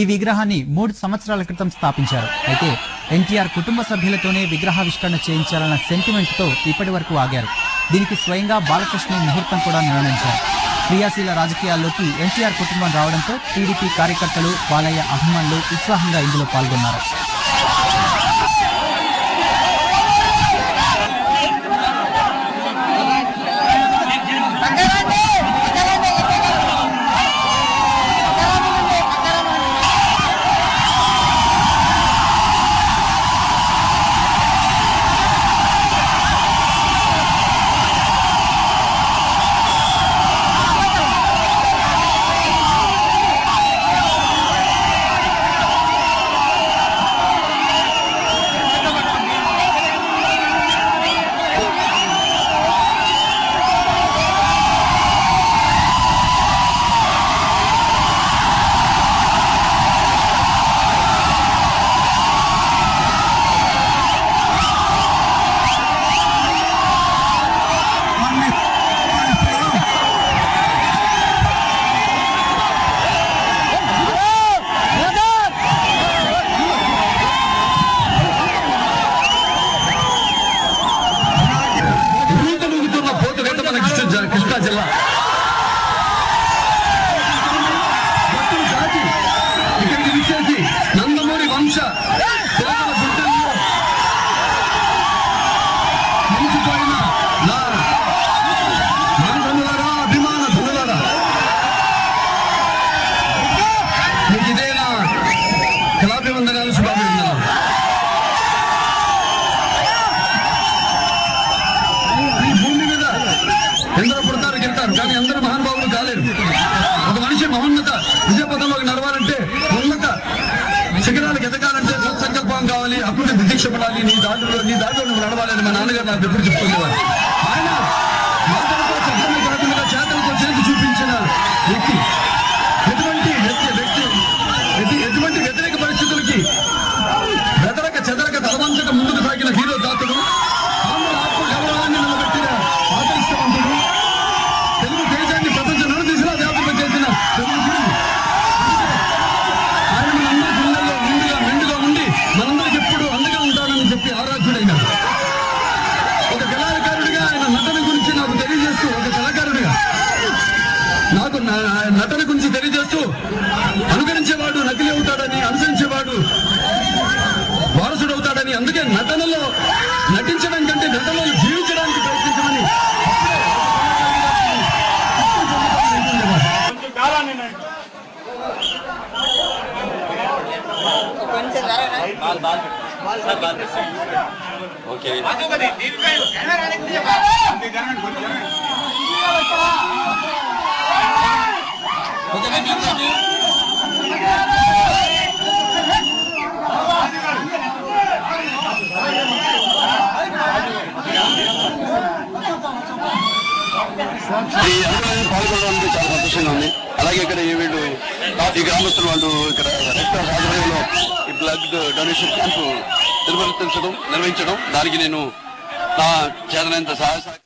ఈ విగ్రహాన్ని 3 సంవత్సరాల క్రితం స్థాపించారు. అయితే ఎన్టీఆర్ కుటుంబ సభ్యులతోనే విగ్రహావిష్కరణ చేయించాలన్న సెంటిమెంట్ తో ఇప్పటి వరకు ఆగారు. దీనికి స్వయంగా బాలకృష్ణ ముహూర్తం కూడా నిర్ణయించారు. క్రియాశీల రాజకీయాల్లోకి ఎన్టీఆర్ కుటుంబం రావడంతో టీడీపీ కార్యకర్తలు, బాలయ్య అభిమానులు ఉత్సాహంగా ఇందులో పాల్గొన్నారు. కృష్ణా జిల్లా ఇక్కడికి విచ్చేసి నందమూరి వంశ నిలిచిపోయిన నా మానవులారా, అభిమాన ధనులారా, మీకు ఇదేనా కళాభివందనాలు, శుభాభివందనాలు. ఈ భూమి మీద ఎందరో పుడతారు, గెలుతారు, కానీ అందరూ మహానుభావులు కాలేరు. ఒక మనిషి మహోన్నత విజయపథంలోకి నడవాలంటే, ఉన్నత శిఖరాలకు ఎదగాలంటే సంకల్పం కావాలి, అప్పుడు దీక్ష పడాలి. నీ దాంట్లో నువ్వు నడవాలని మా నాన్నగారు నాకు ఎప్పుడు చెప్తుండేవారు. ఆయన మాటలతో చక్కని కాకుండా చేతలతో చేసి చూపించిన వ్యక్తి. ఎటువంటి వ్యతిరేక పరిస్థితులకి చెదరక తలవంచక ముందుకు సాగిన హీరో దాతుడు, ఆంధ్ర ఆత్మ గౌరవాన్ని నిలబెట్టిన ఆదర్శవంతుడు, తెలుగు దేశాన్ని ప్రపంచ నలుదిశలా వ్యాప్తం చేసిన ఆయన మనందరి గుండెల్లో మెండుగా ఉండి మనందరికి ఎప్పుడు అండగా ఉంటాడని చెప్పి ఆరాధ్యుడైనాడు. ఒక కళాకారుడిగా ఆయన నటన గురించి నాకు తెలియజేస్తూ, ఒక కళాకారుడిగా నాకు నటన గురించి తెలియజేస్తూ, అనుకరించేవాడు నకిలీ అవుతాడని, అనుసరించేవాడు వారసుడవుతాడని, అందుకే నటనలో నటించడం కంటే నటనలో జీవించడానికి ప్రయత్నించమని ఈ అందరూ పాల్గొనడానికి చాలా సంతోషంగా ఉంది. అలాగే ఇక్కడ వీళ్ళు ఈ గ్రామస్తులు వాళ్ళు ఇక్కడ రెస్టారెంట్ ఆధ్వర్యంలో ఈ బ్లడ్ డొనేషన్ క్యాంపు నిర్వహించడం దానికి నేను నా చేతనంత సహాయ